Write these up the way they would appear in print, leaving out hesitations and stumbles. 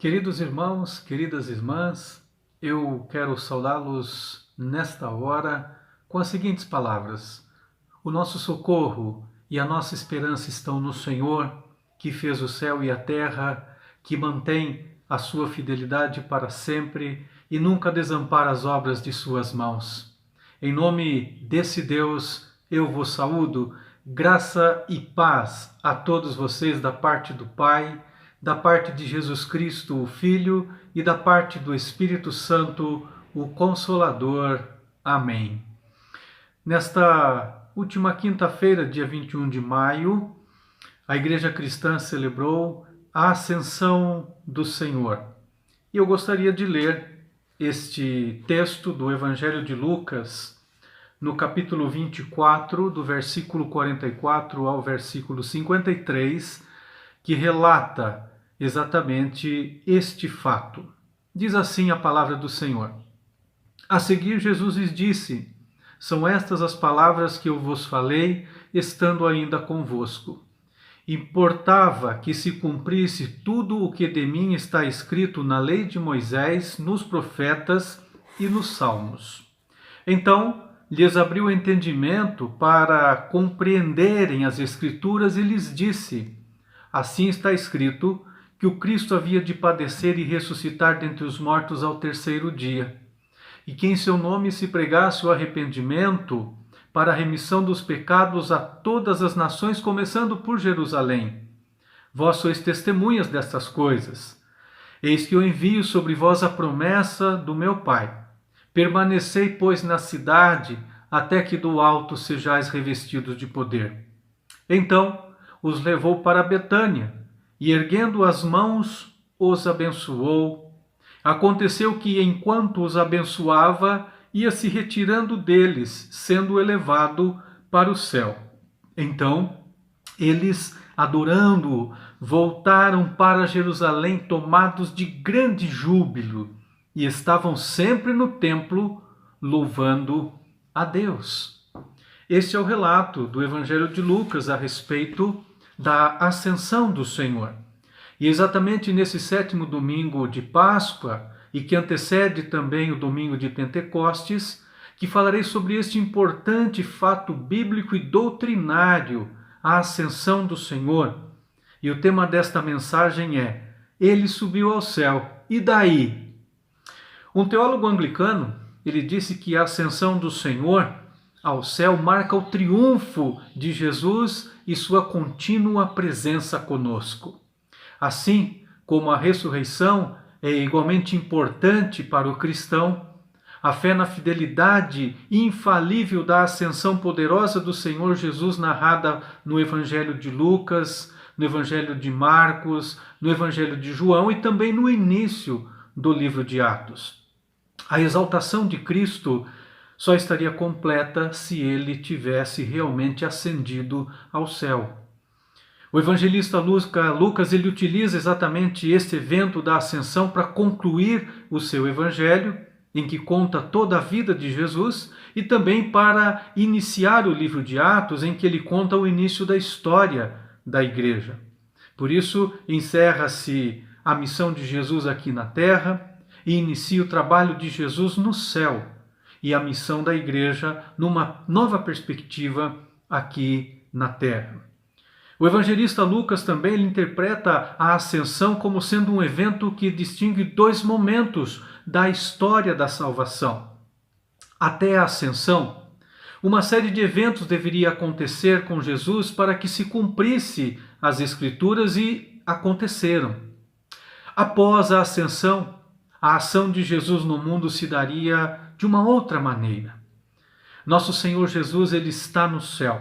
Queridos irmãos, queridas irmãs, eu quero saudá-los nesta hora com as seguintes palavras: o nosso socorro e a nossa esperança estão no Senhor, que fez o céu e a terra, que mantém a sua fidelidade para sempre e nunca desampara as obras de suas mãos. Em nome desse Deus, eu vos saúdo, graça e paz a todos vocês da parte do Pai, da parte de Jesus Cristo, o Filho, e da parte do Espírito Santo, o Consolador. Amém. Nesta última quinta-feira, dia 21 de maio, a Igreja Cristã celebrou a Ascensão do Senhor. E eu gostaria de ler este texto do Evangelho de Lucas, no capítulo 24, do versículo 44 ao versículo 53, que relata exatamente este fato. Diz assim a palavra do Senhor: A seguir, Jesus lhes disse: São estas as palavras que eu vos falei, estando ainda convosco. Importava que se cumprisse tudo o que de mim está escrito na lei de Moisés, nos profetas e nos salmos. Então lhes abriu o entendimento para compreenderem as Escrituras e lhes disse: Assim está escrito que o Cristo havia de padecer e ressuscitar dentre os mortos ao terceiro dia, e que em seu nome se pregasse o arrependimento para a remissão dos pecados a todas as nações, começando por Jerusalém. Vós sois testemunhas destas coisas. Eis que eu envio sobre vós a promessa do meu Pai. Permanecei, pois, na cidade, até que do alto sejais revestidos de poder. Então os levou para Betânia, e erguendo as mãos, os abençoou. Aconteceu que, enquanto os abençoava, ia se retirando deles, sendo elevado para o céu. Então, eles, adorando-o, voltaram para Jerusalém tomados de grande júbilo, e estavam sempre no templo, louvando a Deus. Este é o relato do Evangelho de Lucas a respeito da ascensão do Senhor. E exatamente nesse sétimo domingo de Páscoa, e que antecede também o domingo de Pentecostes, que falarei sobre este importante fato bíblico e doutrinário, a ascensão do Senhor. E o tema desta mensagem é: Ele subiu ao céu, e daí? Um teólogo anglicano, ele disse que a ascensão do Senhor ao céu marca o triunfo de Jesus e sua contínua presença conosco. Assim como a ressurreição é igualmente importante para o cristão, a fé na fidelidade infalível da ascensão poderosa do Senhor Jesus narrada no Evangelho de Lucas, no Evangelho de Marcos, no Evangelho de João e também no início do livro de Atos. A exaltação de Cristo só estaria completa se ele tivesse realmente ascendido ao céu. O evangelista Lucas ele utiliza exatamente este evento da ascensão para concluir o seu evangelho, em que conta toda a vida de Jesus, e também para iniciar o livro de Atos, em que ele conta o início da história da igreja. Por isso, encerra-se a missão de Jesus aqui na terra e inicia o trabalho de Jesus no céu, e a missão da igreja numa nova perspectiva aqui na terra. O evangelista Lucas também ele interpreta a ascensão como sendo um evento que distingue dois momentos da história da salvação. Até a ascensão, uma série de eventos deveria acontecer com Jesus para que se cumprisse as Escrituras e aconteceram. Após a ascensão, a ação de Jesus no mundo se daria de uma outra maneira. Nosso Senhor Jesus ele está no céu,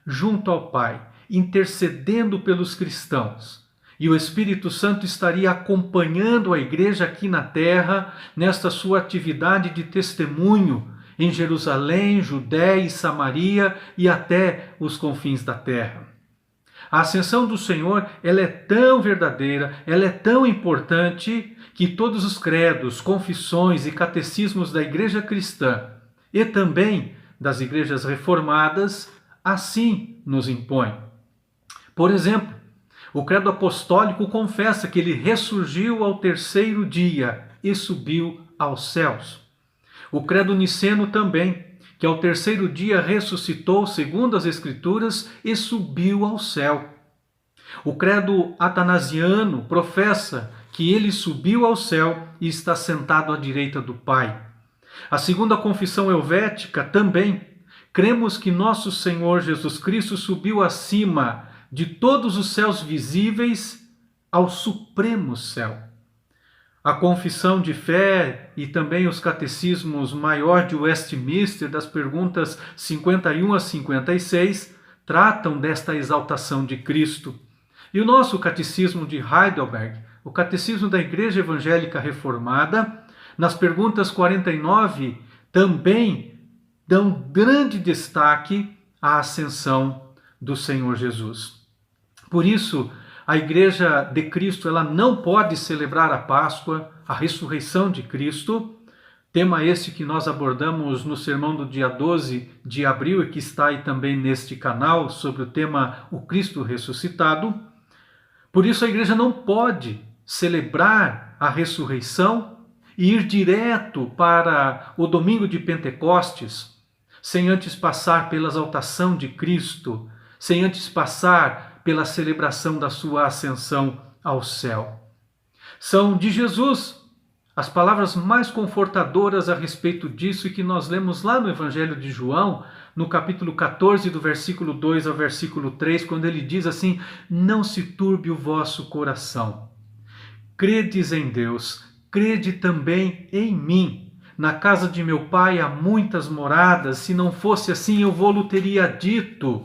junto ao Pai, intercedendo pelos cristãos. E o Espírito Santo estaria acompanhando a igreja aqui na terra, nesta sua atividade de testemunho em Jerusalém, Judéia e Samaria e até os confins da terra. A ascensão do Senhor, ela é tão verdadeira, ela é tão importante que todos os credos, confissões e catecismos da igreja cristã e também das igrejas reformadas assim nos impõem. Por exemplo, O credo apostólico confessa que ele ressurgiu ao terceiro dia e subiu aos céus. O credo niceno também, que ao terceiro dia ressuscitou segundo as Escrituras e subiu ao céu. O credo atanasiano professa que ele subiu ao céu e está sentado à direita do Pai. A segunda confissão helvética também. Cremos que nosso Senhor Jesus Cristo subiu acima de todos os céus visíveis ao supremo céu. A confissão de fé e também os catecismos maior de Westminster, das perguntas 51 a 56, tratam desta exaltação de Cristo. E o nosso catecismo de Heidelberg, o catecismo da Igreja Evangélica Reformada, nas perguntas 49, também dão grande destaque à ascensão do Senhor Jesus. Por isso, a Igreja de Cristo ela não pode celebrar a Páscoa, a ressurreição de Cristo, tema esse que nós abordamos no sermão do dia 12 de abril e que está aí também neste canal, sobre o tema O Cristo Ressuscitado. Por isso a Igreja não pode celebrar a ressurreição e ir direto para o domingo de Pentecostes, sem antes passar pela exaltação de Cristo, sem antes passar pela celebração da sua ascensão ao céu. São de Jesus as palavras mais confortadoras a respeito disso e que nós lemos lá no Evangelho de João, no capítulo 14, do versículo 2 ao versículo 3, quando ele diz assim: não se turbe o vosso coração. Credes em Deus, crede também em mim. Na casa de meu Pai há muitas moradas, se não fosse assim eu vou-lo teria dito.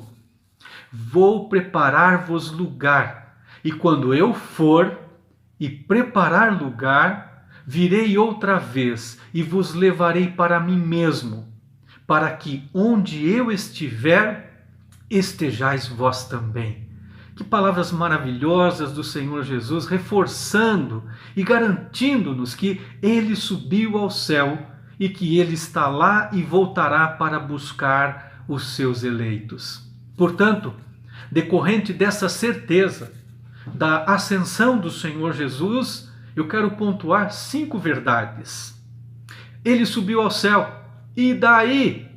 Vou preparar-vos lugar, e quando eu for e preparar lugar, virei outra vez e vos levarei para mim mesmo, para que onde eu estiver, estejais vós também. Que palavras maravilhosas do Senhor Jesus, reforçando e garantindo-nos que ele subiu ao céu e que ele está lá e voltará para buscar os seus eleitos. Portanto, decorrente dessa certeza da ascensão do Senhor Jesus, eu quero pontuar 5 verdades. Ele subiu ao céu, e daí?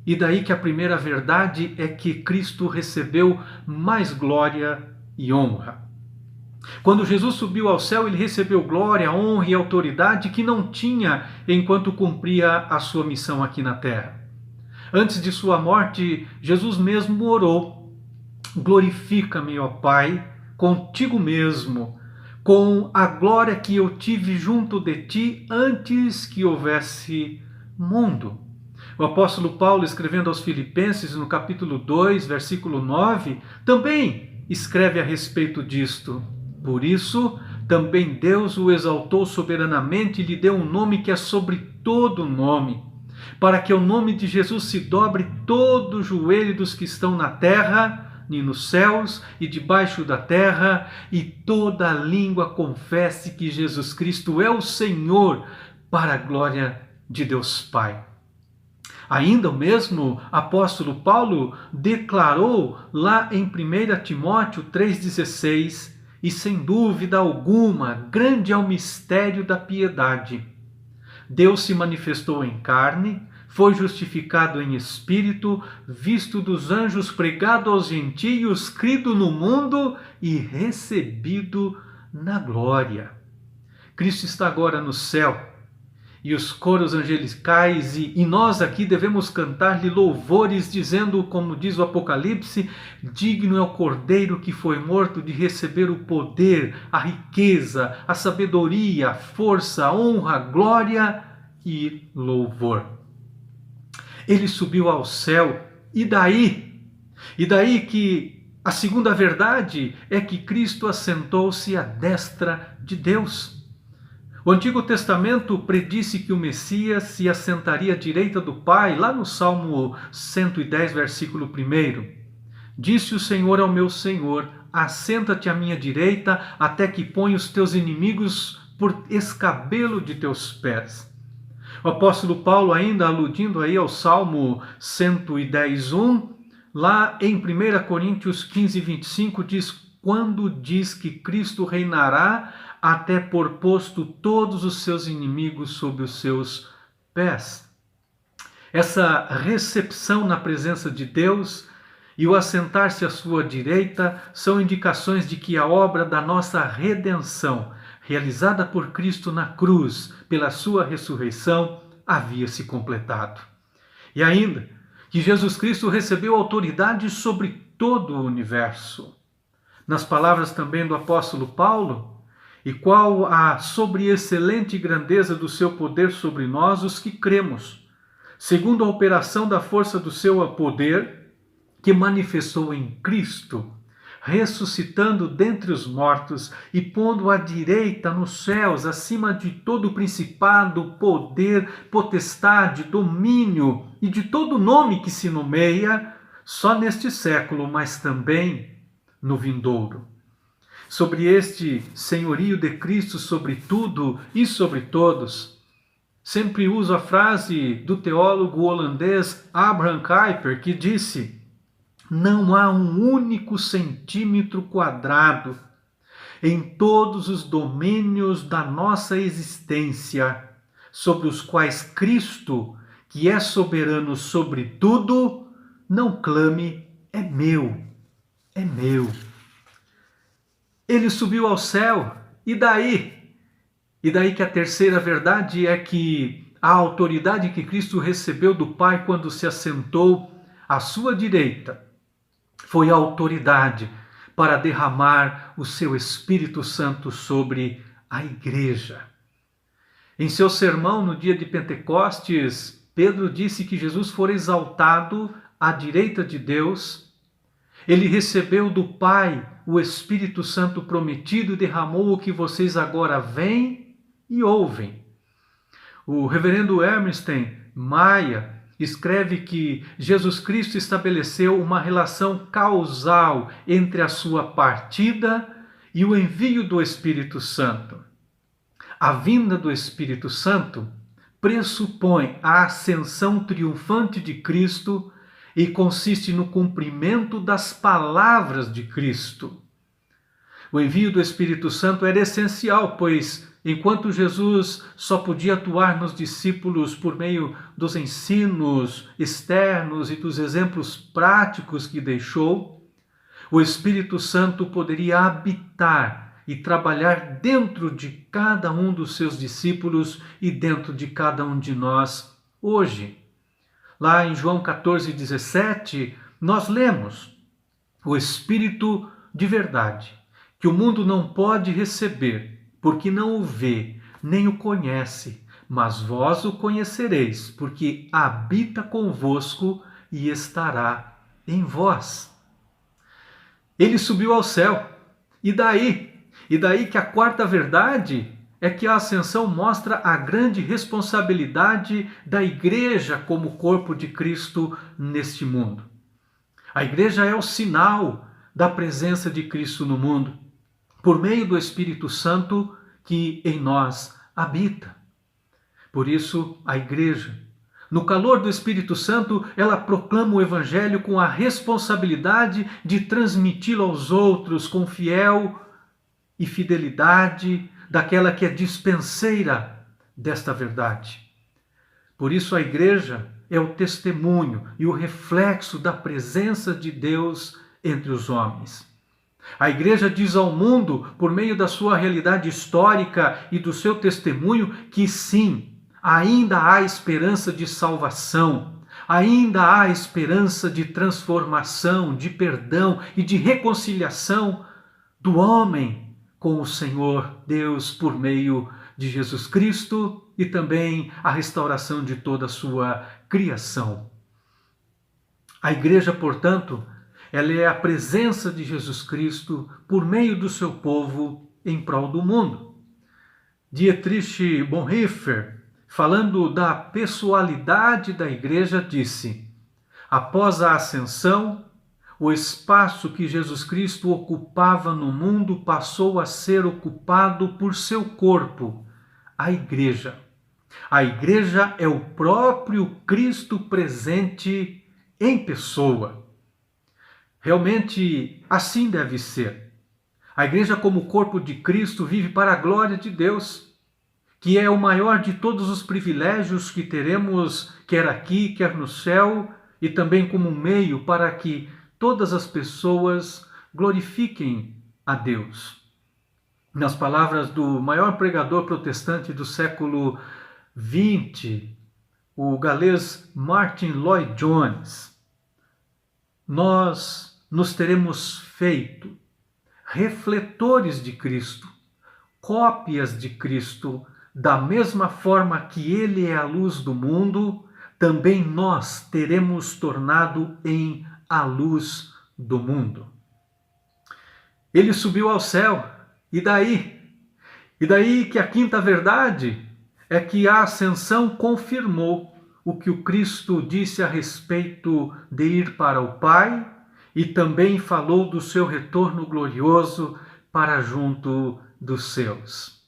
E daí que a primeira verdade é que Cristo recebeu mais glória e honra. Quando Jesus subiu ao céu, ele recebeu glória, honra e autoridade que não tinha enquanto cumpria a sua missão aqui na terra. Antes de sua morte, Jesus mesmo orou: glorifica-me, ó Pai, contigo mesmo, com a glória que eu tive junto de ti antes que houvesse mundo. O apóstolo Paulo, escrevendo aos Filipenses, no capítulo 2, versículo 9, também escreve a respeito disto. Por isso, também Deus o exaltou soberanamente e lhe deu um nome que é sobre todo nome, para que ao nome de Jesus se dobre todo o joelho dos que estão na terra, e nos céus e debaixo da terra, e toda a língua confesse que Jesus Cristo é o Senhor, para a glória de Deus Pai. Ainda o mesmo apóstolo Paulo declarou lá em 1 Timóteo 3,16, e sem dúvida alguma, grande é o mistério da piedade. Deus se manifestou em carne, foi justificado em espírito, visto dos anjos, pregado aos gentios, crido no mundo e recebido na glória. Cristo está agora no céu, e os coros angelicais e nós aqui devemos cantar-lhe louvores, dizendo, como diz o Apocalipse: digno é o Cordeiro que foi morto de receber o poder, a riqueza, a sabedoria, a força, a honra, a glória e louvor. Ele subiu ao céu, e daí? E daí que a segunda verdade é que Cristo assentou-se à destra de Deus. O Antigo Testamento predisse que o Messias se assentaria à direita do Pai, lá no Salmo 110, versículo 1. Disse o Senhor ao meu Senhor: assenta-te à minha direita, até que ponha os teus inimigos por escabelo de teus pés. O apóstolo Paulo, ainda aludindo aí ao Salmo 110, 1, lá em 1 Coríntios 15, 25, diz: quando diz que Cristo reinará até pôr posto todos os seus inimigos sob os seus pés. Essa recepção na presença de Deus e o assentar-se à sua direita são indicações de que a obra da nossa redenção, realizada por Cristo na cruz, pela sua ressurreição, havia se completado. E ainda, que Jesus Cristo recebeu autoridade sobre todo o universo. Nas palavras também do apóstolo Paulo, e qual a sobreexcelente grandeza do seu poder sobre nós, os que cremos, segundo a operação da força do seu poder, que manifestou em Cristo, ressuscitando dentre os mortos e pondo à direita nos céus, acima de todo principado, poder, potestade, domínio e de todo nome que se nomeia, só neste século, mas também no vindouro. Sobre este senhorio de Cristo sobre tudo e sobre todos, sempre uso a frase do teólogo holandês Abraham Kuyper, que disse: não há um único centímetro quadrado em todos os domínios da nossa existência sobre os quais Cristo, que é soberano sobre tudo, não clame: é meu, é meu. Ele subiu ao céu, e daí? E daí que a terceira verdade é que a autoridade que Cristo recebeu do Pai quando se assentou à sua direita foi a autoridade para derramar o seu Espírito Santo sobre a igreja. Em seu sermão no dia de Pentecostes, Pedro disse que Jesus fora exaltado à direita de Deus. Ele recebeu do Pai o Espírito Santo prometido e derramou o que vocês agora veem e ouvem. O reverendo Emerson Maia escreve que Jesus Cristo estabeleceu uma relação causal entre a sua partida e o envio do Espírito Santo. A vinda do Espírito Santo pressupõe a ascensão triunfante de Cristo e consiste no cumprimento das palavras de Cristo. O envio do Espírito Santo era essencial, pois enquanto Jesus só podia atuar nos discípulos por meio dos ensinos externos e dos exemplos práticos que deixou, o Espírito Santo poderia habitar e trabalhar dentro de cada um dos seus discípulos e dentro de cada um de nós hoje. Lá em João 14,17, nós lemos: o Espírito de verdade, que o mundo não pode receber, porque não o vê, nem o conhece, mas vós o conhecereis, porque habita convosco e estará em vós. Ele subiu ao céu. E daí? E daí que a quarta verdade é que a ascensão mostra a grande responsabilidade da igreja como corpo de Cristo neste mundo. A igreja é o sinal da presença de Cristo no mundo, por meio do Espírito Santo que em nós habita. Por isso, a igreja, no calor do Espírito Santo, ela proclama o Evangelho com a responsabilidade de transmiti-lo aos outros com fiel e fidelidade daquela que é dispenseira desta verdade. Por isso, a igreja é o testemunho e o reflexo da presença de Deus entre os homens. A igreja diz ao mundo, por meio da sua realidade histórica e do seu testemunho, que sim, ainda há esperança de salvação, ainda há esperança de transformação, de perdão e de reconciliação do homem com o Senhor Deus por meio de Jesus Cristo e também a restauração de toda a sua criação. A igreja, portanto, ela é a presença de Jesus Cristo por meio do seu povo em prol do mundo. Dietrich Bonhoeffer, falando da pessoalidade da igreja, disse: após a ascensão, o espaço que Jesus Cristo ocupava no mundo passou a ser ocupado por seu corpo, a igreja. A igreja é o próprio Cristo presente em pessoa. Realmente assim deve ser. A igreja, como corpo de Cristo, vive para a glória de Deus, que é o maior de todos os privilégios que teremos, quer aqui, quer no céu, e também como um meio para que todas as pessoas glorifiquem a Deus. Nas palavras do maior pregador protestante do século XX, o galês Martin Lloyd-Jones, nós nos teremos feito refletores de Cristo, cópias de Cristo, da mesma forma que Ele é a luz do mundo, também nós teremos tornado em a luz do mundo. Ele subiu ao céu, e daí? E daí que a quinta verdade é que a ascensão confirmou o que o Cristo disse a respeito de ir para o Pai e também falou do seu retorno glorioso para junto dos seus.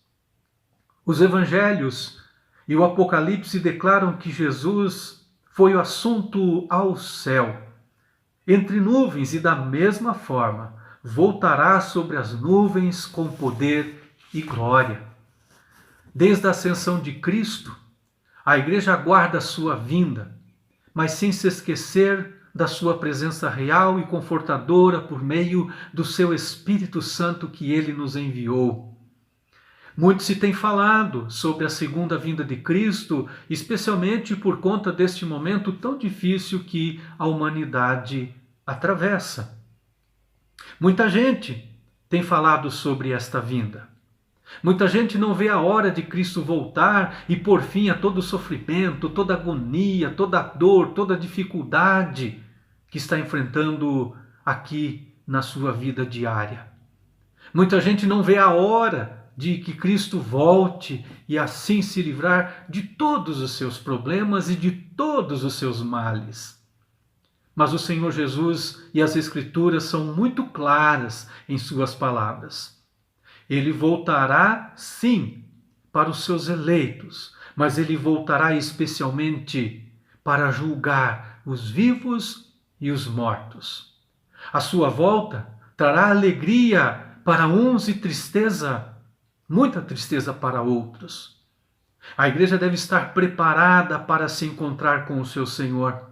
Os evangelhos e o Apocalipse declaram que Jesus foi o assunto ao céu, entre nuvens, e da mesma forma voltará sobre as nuvens com poder e glória. Desde a ascensão de Cristo, a igreja aguarda a sua vinda, mas sem se esquecer da sua presença real e confortadora por meio do seu Espírito Santo que ele nos enviou. Muito se tem falado sobre a segunda vinda de Cristo, especialmente por conta deste momento tão difícil que a humanidade atravessa. Muita gente tem falado sobre esta vinda. Muita gente não vê a hora de Cristo voltar e pôr fim a todo o sofrimento, toda agonia, toda dor, toda dificuldade que está enfrentando aqui na sua vida diária. Muita gente não vê a hora de que Cristo volte e assim se livrar de todos os seus problemas e de todos os seus males. Mas o Senhor Jesus e as Escrituras são muito claras em suas palavras. Ele voltará, sim, para os seus eleitos, mas ele voltará especialmente para julgar os vivos e os mortos. A sua volta trará alegria para uns e tristeza, muita tristeza para outros. A igreja deve estar preparada para se encontrar com o seu Senhor.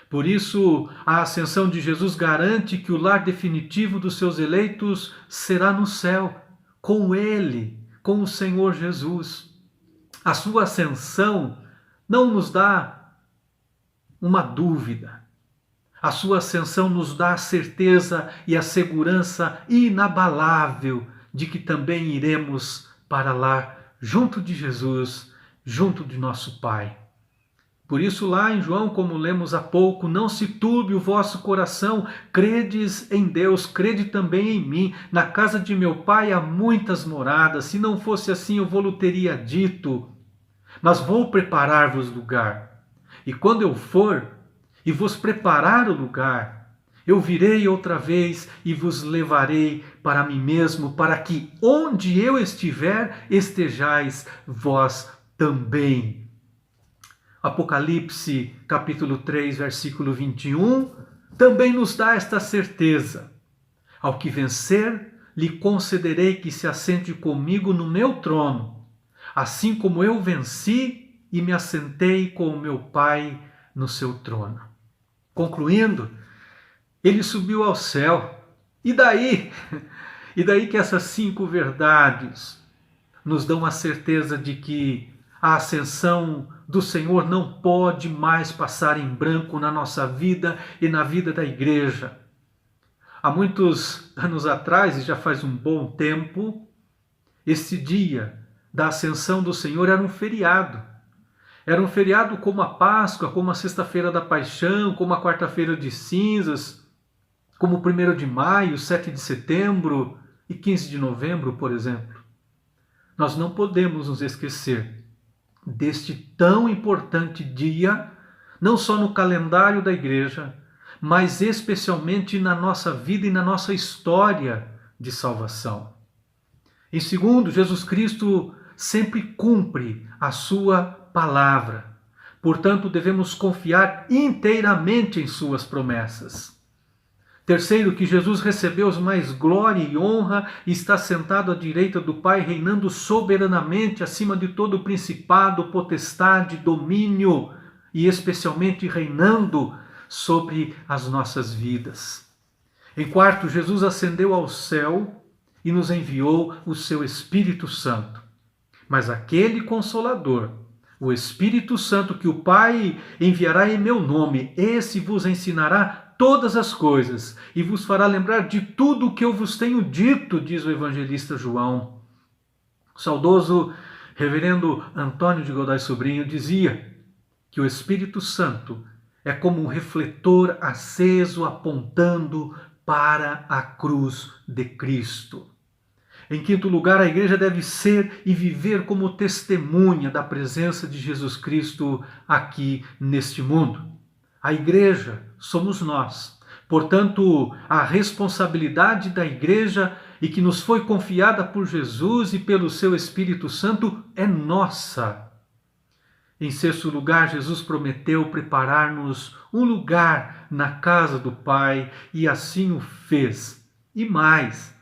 Por isso, a ascensão de Jesus garante que o lar definitivo dos seus eleitos será no céu, com Ele, com o Senhor Jesus. A sua ascensão não nos dá uma dúvida. A sua ascensão nos dá a certeza e a segurança inabalável de que também iremos para lá, junto de Jesus, junto de nosso Pai. Por isso lá em João, como lemos há pouco, não se turbe o vosso coração, credes em Deus, crede também em mim. Na casa de meu Pai há muitas moradas, se não fosse assim eu vou-lhe teria dito. Mas vou preparar-vos lugar. E quando eu for e vos preparar o lugar, eu virei outra vez e vos levarei para mim mesmo, para que onde eu estiver, estejais vós também. Apocalipse, capítulo 3, versículo 21, também nos dá esta certeza. Ao que vencer, lhe concederei que se assente comigo no meu trono, assim como eu venci e me assentei com o meu Pai no seu trono. Concluindo, ele subiu ao céu. E daí? E daí que essas 5 verdades nos dão a certeza de que a ascensão do Senhor não pode mais passar em branco na nossa vida e na vida da igreja. Há muitos anos atrás, e já faz um bom tempo, esse dia da ascensão do Senhor era um feriado. Era um feriado como a Páscoa, como a Sexta-feira da Paixão, como a Quarta-feira de Cinzas, como o 1º de maio, 7 de setembro e 15 de novembro, por exemplo. Nós não podemos nos esquecer deste tão importante dia, não só no calendário da igreja, mas especialmente na nossa vida e na nossa história de salvação. Em segundo, Jesus Cristo sempre cumpre a sua palavra. Portanto, devemos confiar inteiramente em suas promessas. Terceiro, que Jesus recebeu mais glória e honra e está sentado à direita do Pai, reinando soberanamente acima de todo principado, potestade, domínio e especialmente reinando sobre as nossas vidas. Em quarto, Jesus ascendeu ao céu e nos enviou o seu Espírito Santo. Mas aquele Consolador, o Espírito Santo que o Pai enviará em meu nome, esse vos ensinará todas as coisas e vos fará lembrar de tudo o que eu vos tenho dito, diz o evangelista João. O saudoso reverendo Antônio de Godoy Sobrinho dizia que o Espírito Santo é como um refletor aceso apontando para a cruz de Cristo. Em quinto lugar, a igreja deve ser e viver como testemunha da presença de Jesus Cristo aqui neste mundo. A igreja somos nós. Portanto, a responsabilidade da igreja e que nos foi confiada por Jesus e pelo seu Espírito Santo é nossa. Em sexto lugar, Jesus prometeu preparar-nos um lugar na casa do Pai e assim o fez. E mais,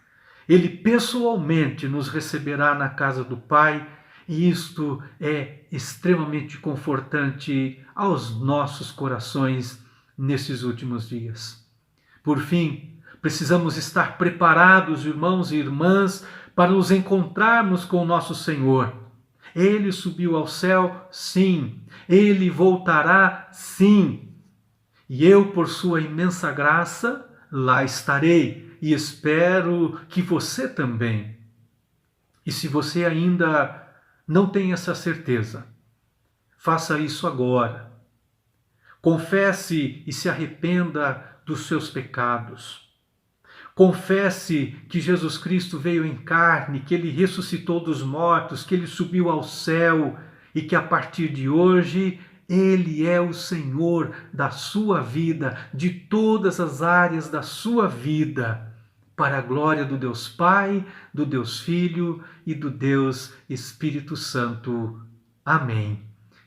Ele pessoalmente nos receberá na casa do Pai e isto é extremamente confortante aos nossos corações nesses últimos dias. Por fim, precisamos estar preparados, irmãos e irmãs, para nos encontrarmos com o nosso Senhor. Ele subiu ao céu, sim. Ele voltará, sim. E eu, por sua imensa graça, lá estarei e espero que você também. E se você ainda não tem essa certeza, faça isso agora. Confesse e se arrependa dos seus pecados. Confesse que Jesus Cristo veio em carne, que Ele ressuscitou dos mortos, que Ele subiu ao céu e que a partir de hoje Ele é o Senhor da sua vida, de todas as áreas da sua vida, para a glória do Deus Pai, do Deus Filho e do Deus Espírito Santo. Amém.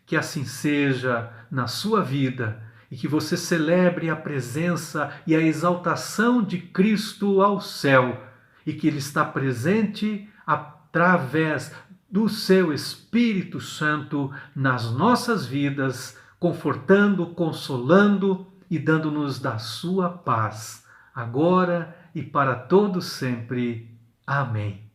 Que assim seja na sua vida e que você celebre a presença e a exaltação de Cristo ao céu e que Ele está presente através do seu Espírito Santo nas nossas vidas, confortando, consolando e dando-nos da sua paz, agora e para todo sempre. Amém.